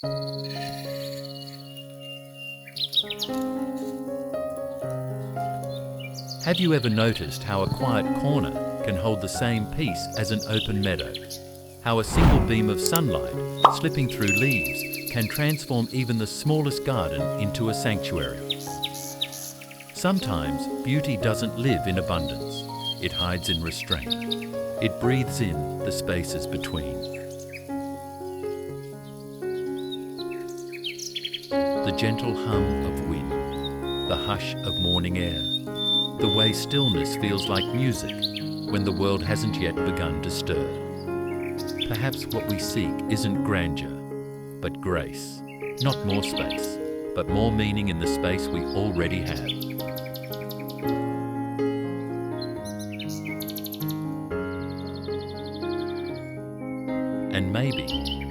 Have you ever noticed how a quiet corner can hold the same peace as an open meadow? How a single beam of sunlight slipping through leaves can transform even the smallest garden into a sanctuary? Sometimes beauty doesn't live in abundance. It hides in restraint. It breathes in the spaces between. The gentle hum of wind, the hush of morning air, the way stillness feels like music when the world hasn't yet begun to stir. Perhaps what we seek isn't grandeur, but grace. Not more space, but more meaning in the space we already have. And maybe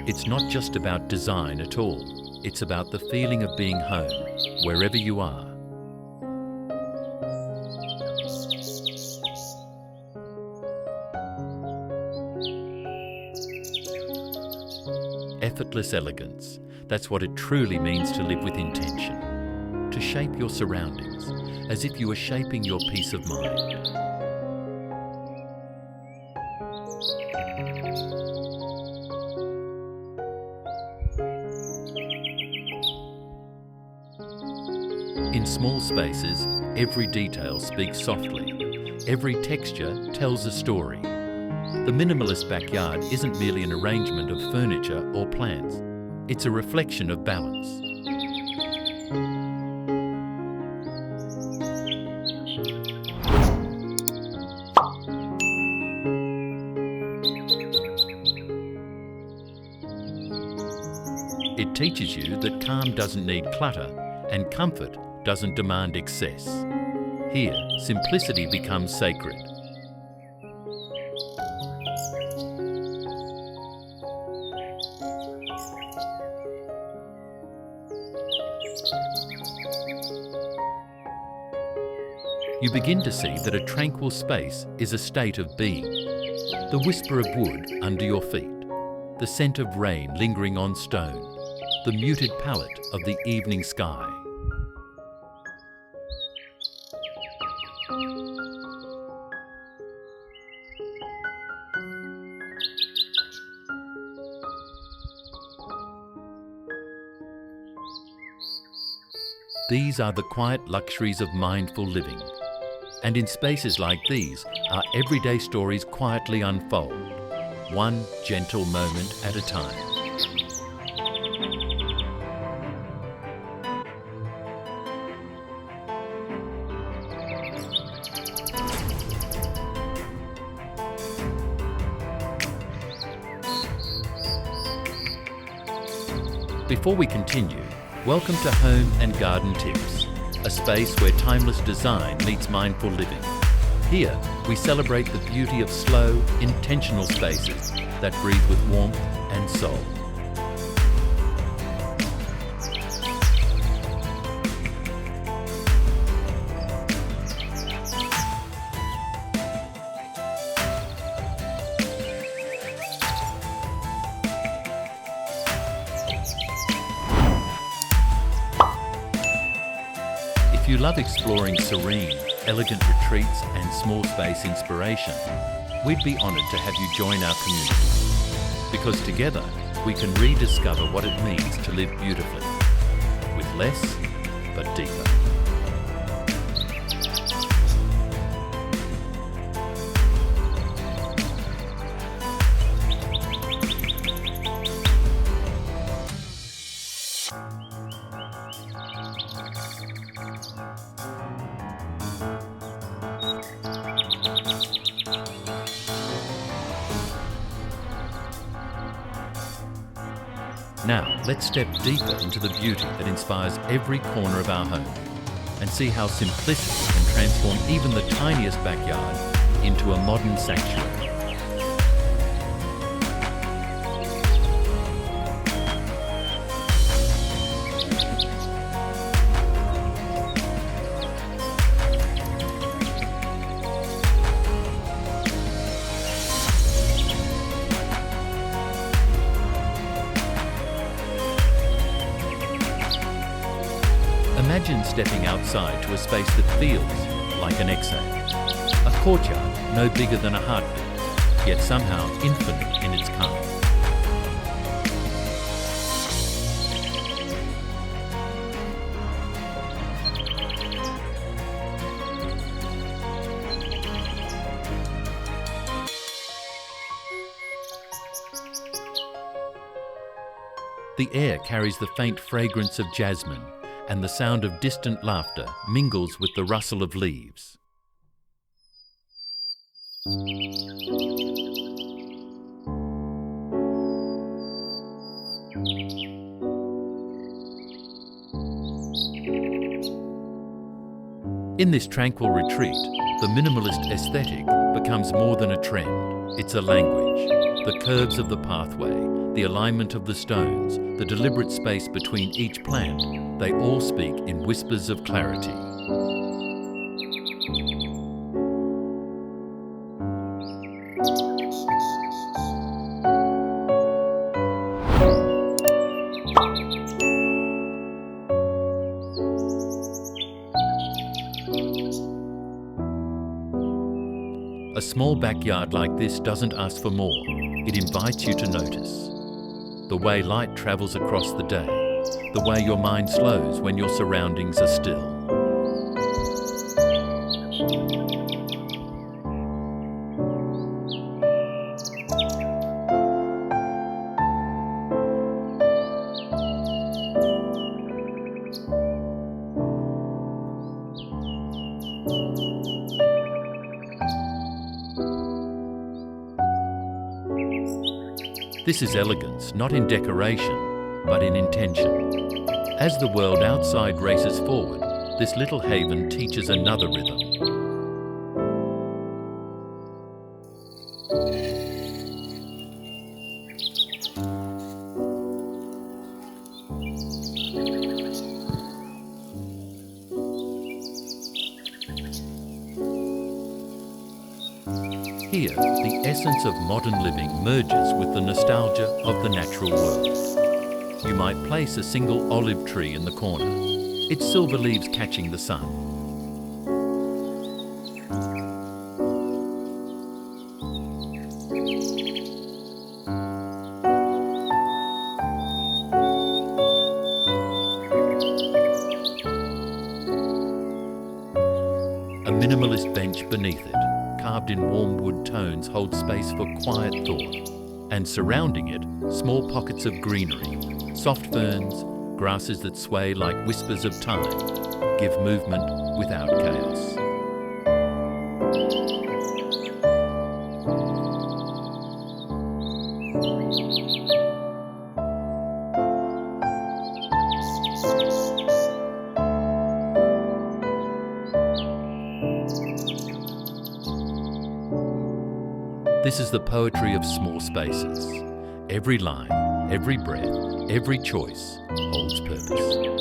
it's not just about design at all. It's about the feeling of being home, wherever you are. Effortless elegance. That's what it truly means to live with intention. To shape your surroundings as if you were shaping your peace of mind. In small spaces, every detail speaks softly. Every texture tells a story. The minimalist backyard isn't merely an arrangement of furniture or plants. It's a reflection of balance. It teaches you that calm doesn't need clutter and comfort doesn't demand excess. Here, simplicity becomes sacred. You begin to see that a tranquil space is a state of being. The whisper of wood under your feet, the scent of rain lingering on stone, the muted palette of the evening sky. These are the quiet luxuries of mindful living. And in spaces like these, our everyday stories quietly unfold, one gentle moment at a time. Before we continue, welcome to Home and Garden Tips, a space where timeless design meets mindful living. Here, we celebrate the beauty of slow, intentional spaces that breathe with warmth and soul. If you love exploring serene, elegant retreats and small space inspiration, we'd be honoured to have you join our community. Because together, we can rediscover what it means to live beautifully, with less, but deeper. Now, let's step deeper into the beauty that inspires every corner of our home and see how simplicity can transform even the tiniest backyard into a modern sanctuary. Imagine stepping outside to a space that feels like an exhale. A courtyard no bigger than a heartbeat, yet somehow infinite in its calm. The air carries the faint fragrance of jasmine, and the sound of distant laughter mingles with the rustle of leaves. In this tranquil retreat, the minimalist aesthetic becomes more than a trend. It's a language. The curves of the pathway, the alignment of the stones, the deliberate space between each plant, they all speak in whispers of clarity. A small backyard like this doesn't ask for more. It invites you to notice. The way light travels across the day, the way your mind slows when your surroundings are still. This is elegance, not in decoration, but in intention. As the world outside races forward, this little haven teaches another rhythm. Here, the essence of modern living merges with the nostalgia of the natural world. You might place a single olive tree in the corner, its silver leaves catching the sun. A minimalist bench beneath it, carved in warm wood tones, holds space for quiet thought. And surrounding it, small pockets of greenery, soft ferns, grasses that sway like whispers of time, give movement without chaos. This is the poetry of small spaces. Every line, every breath, every choice holds purpose.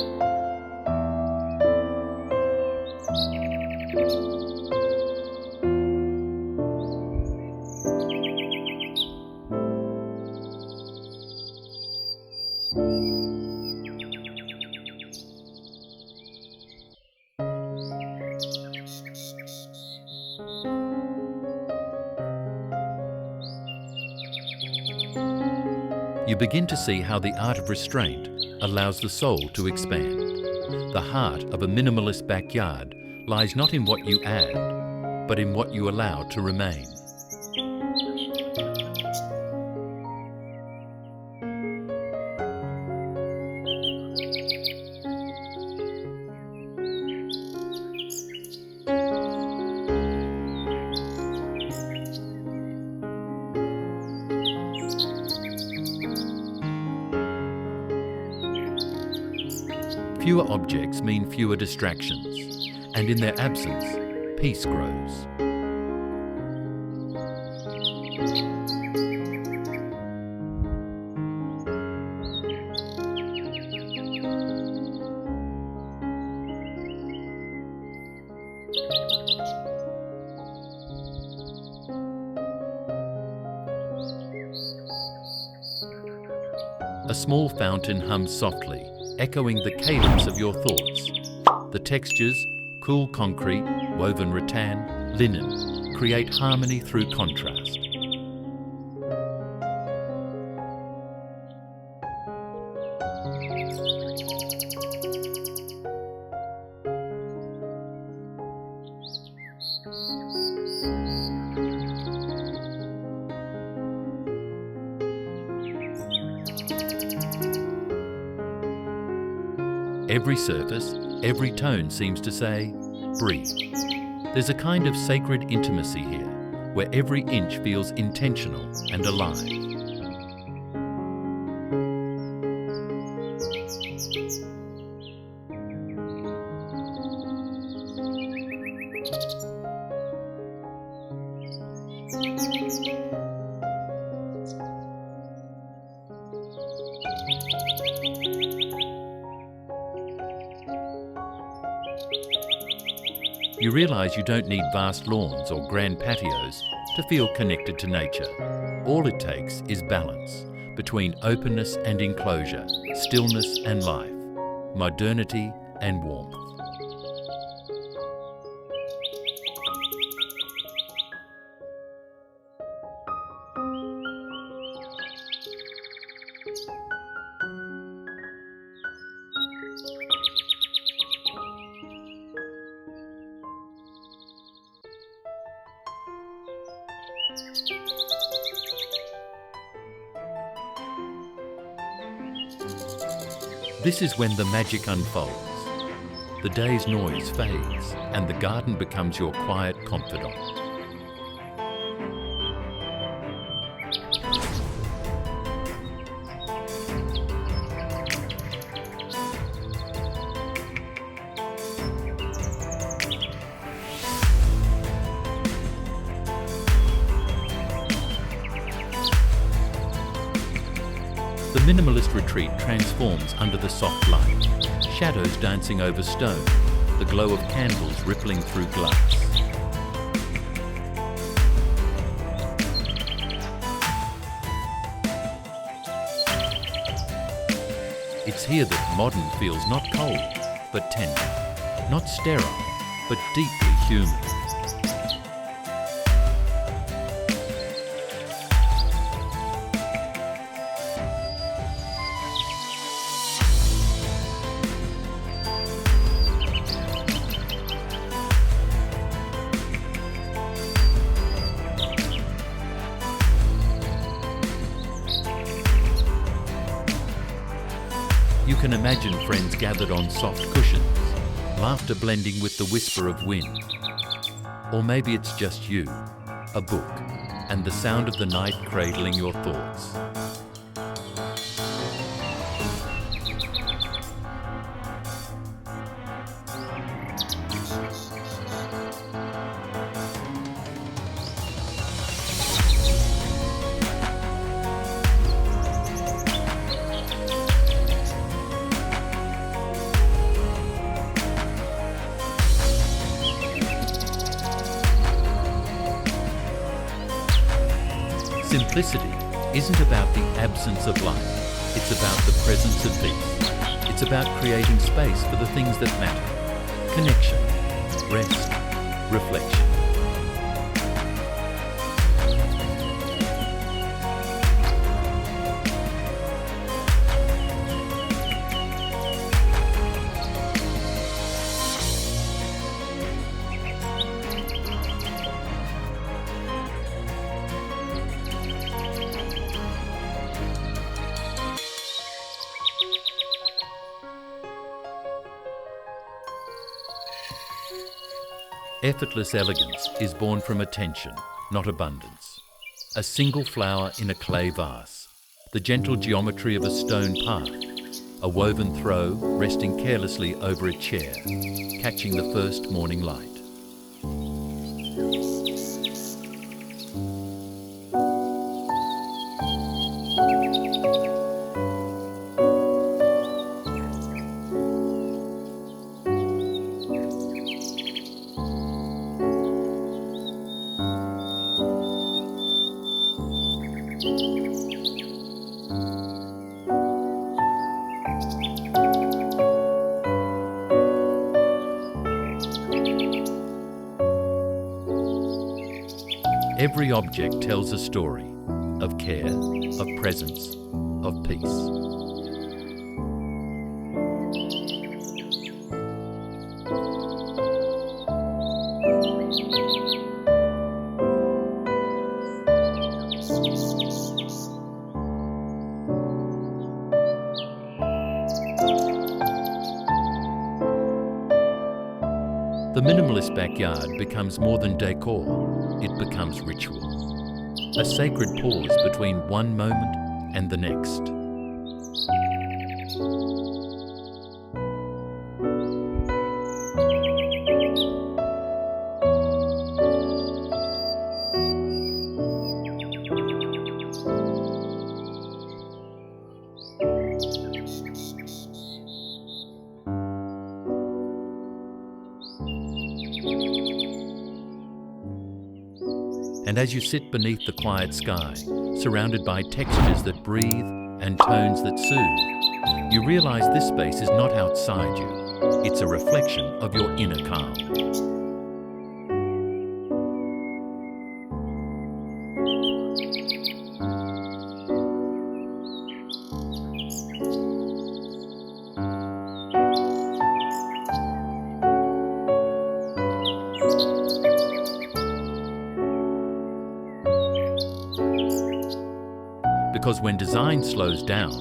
You begin to see how the art of restraint allows the soul to expand. The heart of a minimalist backyard lies not in what you add, but in what you allow to remain. Fewer objects mean fewer distractions, and in their absence, peace grows. A small fountain hums softly, echoing the cadence of your thoughts. The textures, cool concrete, woven rattan, linen, create harmony through contrast. Every surface, every tone seems to say, breathe. There's a kind of sacred intimacy here, where every inch feels intentional and alive. You realise you don't need vast lawns or grand patios to feel connected to nature. All it takes is balance between openness and enclosure, stillness and life, modernity and warmth. This is when the magic unfolds. The day's noise fades, and the garden becomes your quiet confidant. The Minimalist Retreat transforms under the soft light, shadows dancing over stone, the glow of candles rippling through glass. It's here that modern feels not cold, but tender, not sterile, but deeply human. You can imagine friends gathered on soft cushions, laughter blending with the whisper of wind. Or maybe it's just you, a book, and the sound of the night cradling your thoughts. Simplicity isn't about the absence of light, it's about the presence of peace. It's about creating space for the things that matter: connection, rest, reflection. Effortless elegance is born from attention, not abundance. A single flower in a clay vase, the gentle geometry of a stone path, a woven throw resting carelessly over a chair, catching the first morning light. Every object tells a story of care, of presence, of peace. The minimalist backyard becomes more than decor, it becomes ritual. A sacred pause between one moment and the next. And as you sit beneath the quiet sky, surrounded by textures that breathe and tones that soothe, you realize this space is not outside you. It's a reflection of your inner calm. Because when design slows down,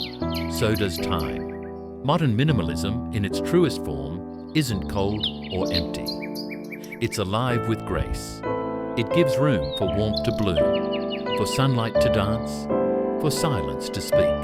so does time. Modern minimalism, in its truest form, isn't cold or empty. It's alive with grace. It gives room for warmth to bloom, for sunlight to dance, for silence to speak.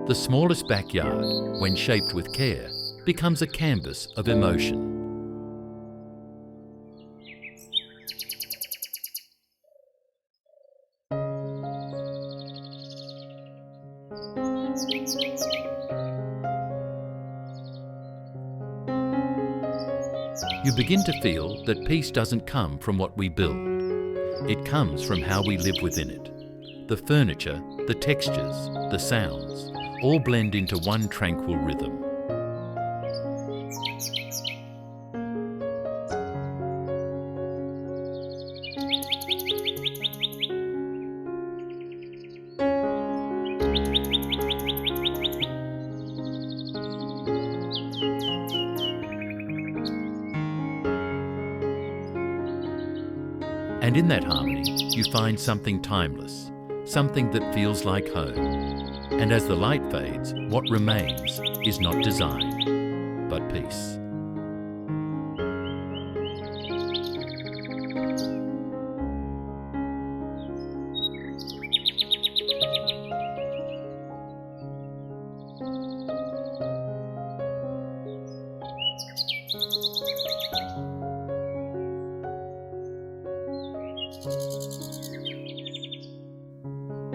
The smallest backyard, when shaped with care, becomes a canvas of emotion. You begin to feel that peace doesn't come from what we build. It comes from how we live within it. The furniture, the textures, the sounds, all blend into one tranquil rhythm. And in that harmony, you find something timeless, something that feels like home. And as the light fades, what remains is not design, but peace.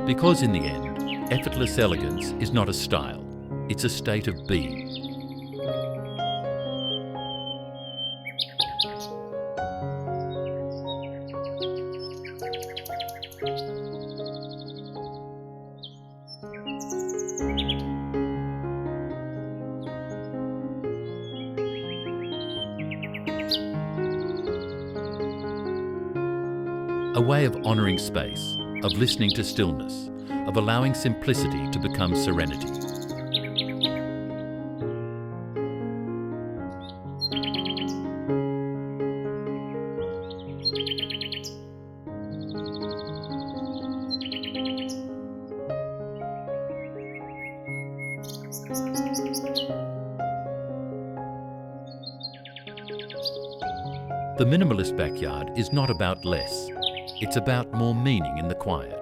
Because in the end, effortless elegance is not a style, it's a state of being. A way of honouring space, of listening to stillness, of allowing simplicity to become serenity. The minimalist backyard is not about less. It's about more meaning in the quiet.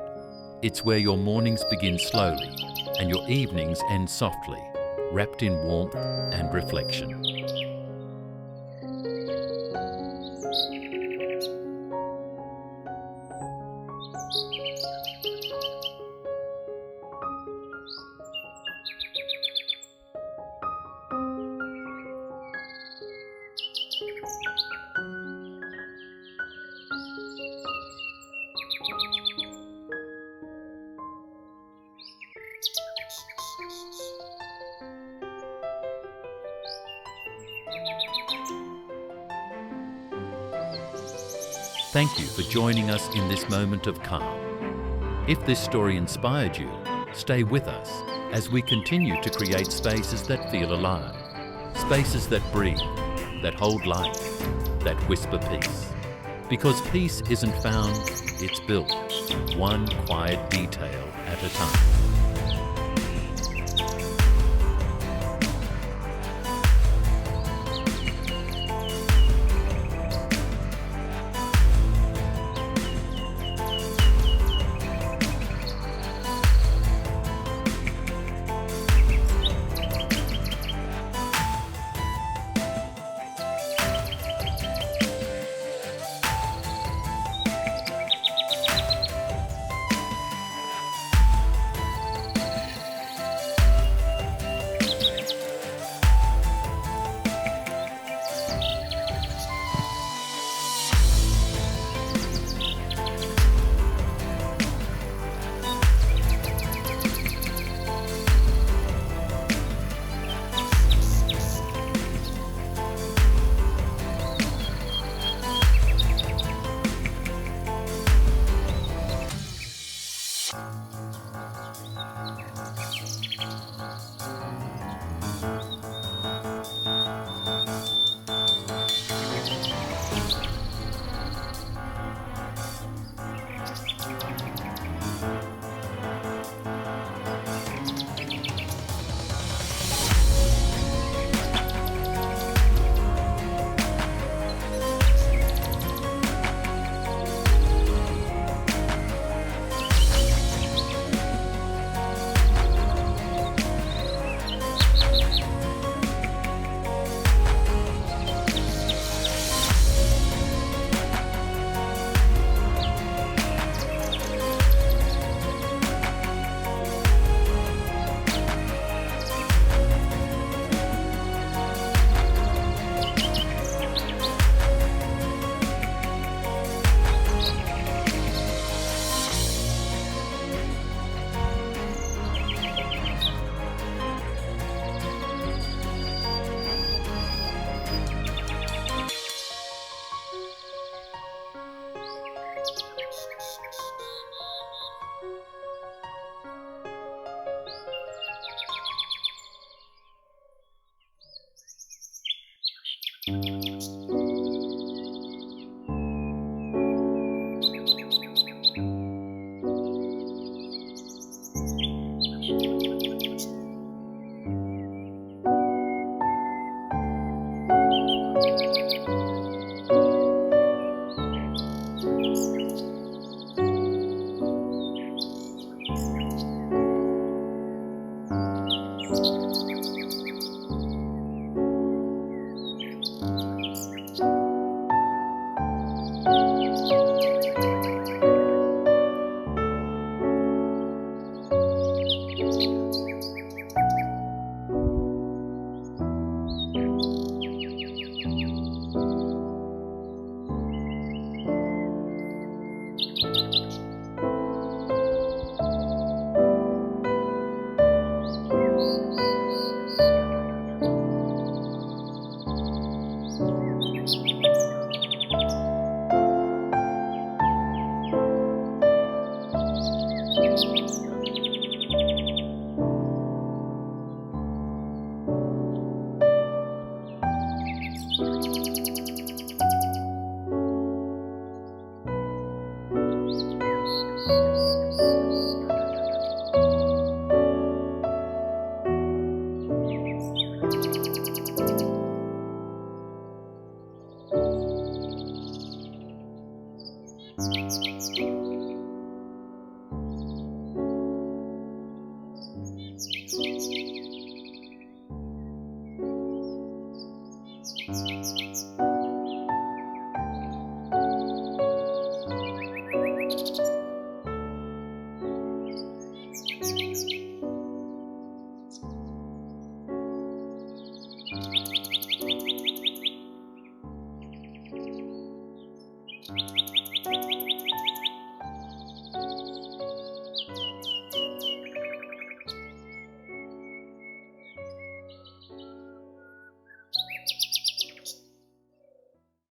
It's where your mornings begin slowly and your evenings end softly, wrapped in warmth and reflection. Thank you for joining us in this moment of calm. If this story inspired you, stay with us as we continue to create spaces that feel alive, spaces that breathe, that hold life, that whisper peace. Because peace isn't found, it's built, one quiet detail at a time.